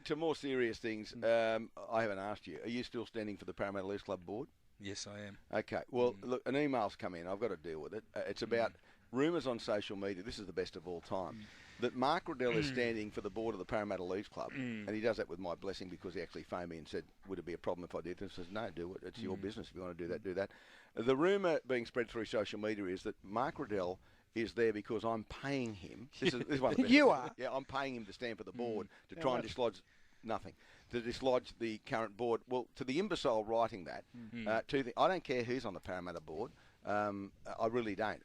to more serious things, I haven't asked you. Are you still standing for the Parramatta Leagues Club board? Yes, I am. Okay. Well, look, an email's come in. I've got to deal with it. It's about rumours on social media. This is the best of all time. That Mark Riddell is standing for the board of the Parramatta Leagues Club, and he does that with my blessing because he actually phoned me and said, would it be a problem if I did? And I says, no, do it. It's your business. If you want to do that, do that. The rumour being spread through social media is that Mark Riddell is there because I'm paying him. This is one of the best. You are? Yeah, I'm paying him to stand for the board to try and dislodge nothing. To dislodge the current board. Well, to the imbecile writing that, two things. I don't care who's on the Parramatta board. I really don't.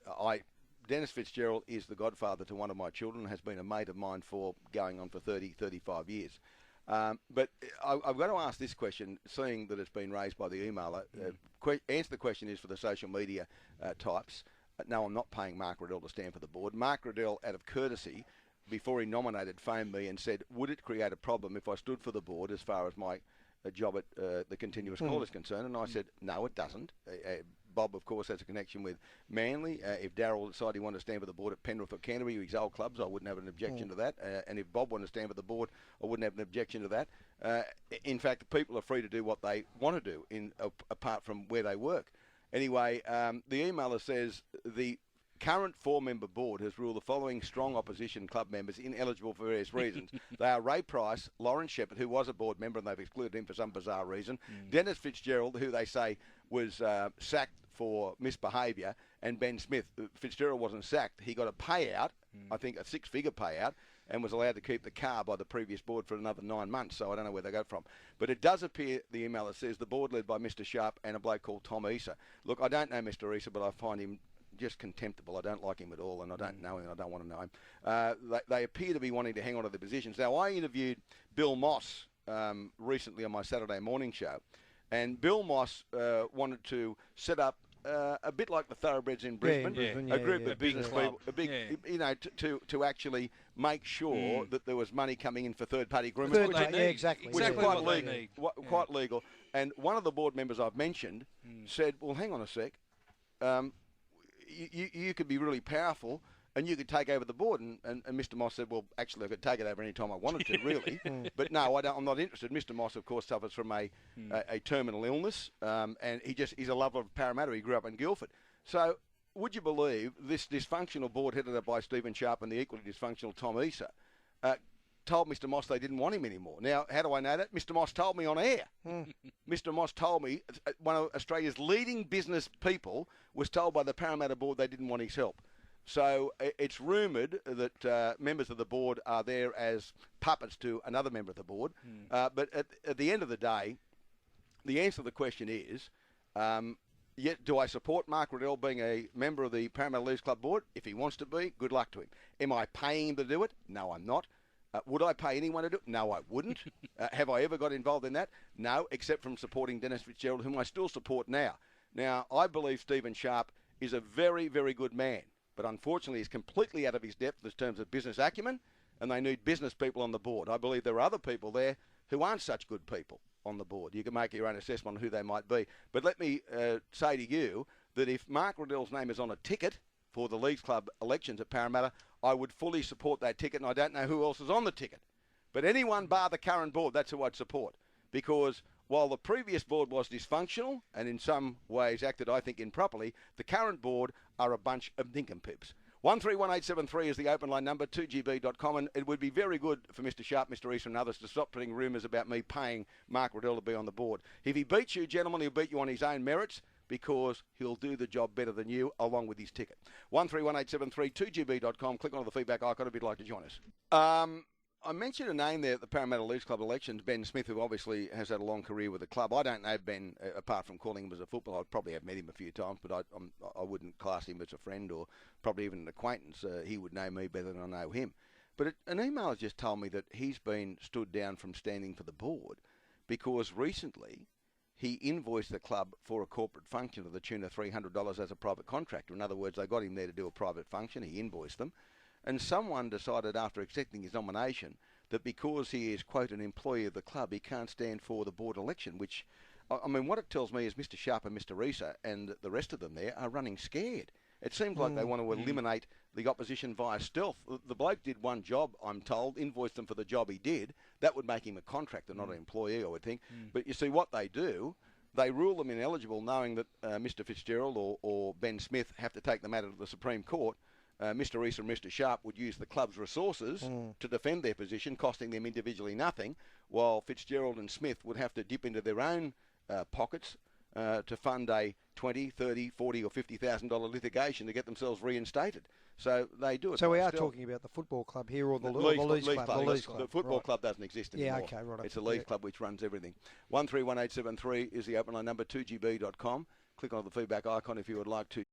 Dennis Fitzgerald is the godfather to one of my children, has been a mate of mine for going on for 30, 35 years. But I've got to ask this question, seeing that it's been raised by the emailer. Answer the question is for the social media types. No, I'm not paying Mark Riddell to stand for the board. Mark Riddell, out of courtesy, before he nominated, phoned me and said, would it create a problem if I stood for the board as far as my job at the continuous call is concerned? And I said, no, it doesn't. Bob, of course, has a connection with Manly. If Darryl decided he wanted to stand for the board at Penrith or Canterbury, his old clubs, I wouldn't have an objection to that. And if Bob wanted to stand for the board, I wouldn't have an objection to that. In fact, people are free to do what they want to do apart from where they work. Anyway, the emailer says the current four-member board has ruled the following strong opposition club members ineligible for various reasons. They are Ray Price, Lawrence Shepherd, who was a board member and they've excluded him for some bizarre reason, Dennis Fitzgerald, who they say was sacked for misbehaviour, and Ben Smith. Fitzgerald wasn't sacked. He got a payout, I think a six-figure payout, and was allowed to keep the car by the previous board for another 9 months, so I don't know where they go from. But it does appear, the emailer says, the board led by Mr Sharp and a bloke called Tom Issa. Look, I don't know Mr Issa, but I find him just contemptible. I don't like him at all, and I don't know him, I don't want to know him. They appear to be wanting to hang on to the positions. Now, I interviewed Bill Moss recently on my Saturday morning show, and Bill Moss wanted to set up a bit like the thoroughbreds in Brisbane, a group of business people, to actually make sure that there was money coming in for third-party groomers, which is quite legal. And one of the board members I've mentioned said, well, hang on a sec, you could be really powerful and you could take over the board. And Mr Moss said, well, actually, I could take it over any time I wanted to, really. But no, I'm not interested. Mr Moss, of course, suffers from a terminal illness, and he's a lover of Parramatta. He grew up in Guildford. So would you believe this dysfunctional board headed up by Stephen Sharp and the equally dysfunctional Tom Issa told Mr Moss they didn't want him anymore. Now, how do I know that? Mr Moss told me on air. Mr Moss told me, one of Australia's leading business people was told by the Parramatta board they didn't want his help. So it's rumoured that members of the board are there as puppets to another member of the board. But at the end of the day, the answer to the question is, do I support Mark Riddell being a member of the Parramatta Leagues Club board? If he wants to be, good luck to him. Am I paying him to do it? No, I'm not. Would I pay anyone to do it? No, I wouldn't. Have I ever got involved in that? No, except from supporting Dennis Fitzgerald, whom I still support now. Now, I believe Stephen Sharp is a very, very good man, but unfortunately he's completely out of his depth in terms of business acumen, and they need business people on the board. I believe there are other people there who aren't such good people on the board. You can make your own assessment on who they might be. But let me say to you that if Mark Riddell's name is on a ticket for the Leagues Club elections at Parramatta, I would fully support that ticket, and I don't know who else is on the ticket. But anyone bar the current board, that's who I'd support. Because while the previous board was dysfunctional and in some ways acted, I think, improperly, the current board are a bunch of nincompoops. 131873 is the open line number, 2GB.com, and it would be very good for Mr Sharp, Mr Easter and others to stop putting rumours about me paying Mark Riddell to be on the board. If he beats you, gentlemen, he'll beat you on his own merits, because he'll do the job better than you, along with his ticket. 131873, 2GB.com. Click on the feedback icon if you'd like to join us. I mentioned a name there at the Parramatta Leagues Club elections, Ben Smith, who obviously has had a long career with the club. I don't know Ben, apart from calling him as a footballer. I'd probably have met him a few times, but I wouldn't class him as a friend or probably even an acquaintance. He would know me better than I know him. But an email has just told me that he's been stood down from standing for the board because recently he invoiced the club for a corporate function to the tune of $300 as a private contractor. In other words, they got him there to do a private function. He invoiced them. And someone decided after accepting his nomination that because he is, quote, an employee of the club, he can't stand for the board election, which, I mean, what it tells me is Mr Sharp and Mr Issa and the rest of them there are running scared. It seems like they want to eliminate the opposition via stealth. The bloke did one job, I'm told, invoiced them for the job he did. That would make him a contractor, not an employee, I would think. But you see what they do, they rule them ineligible knowing that Mr Fitzgerald or Ben Smith have to take the matter to the Supreme Court. Mr East and Mr Sharp would use the club's resources to defend their position, costing them individually nothing, while Fitzgerald and Smith would have to dip into their own pockets to fund a $20, $30, $40 or $50,000 litigation to get themselves reinstated. So they do it. So we are talking about the football club here, or the Leagues Club. The Leagues Club. The football club doesn't exist anymore. Yeah, okay, right. It's a Leagues Club which runs everything. 131873 is the open line number, 2GB.com. Click on the feedback icon if you would like to.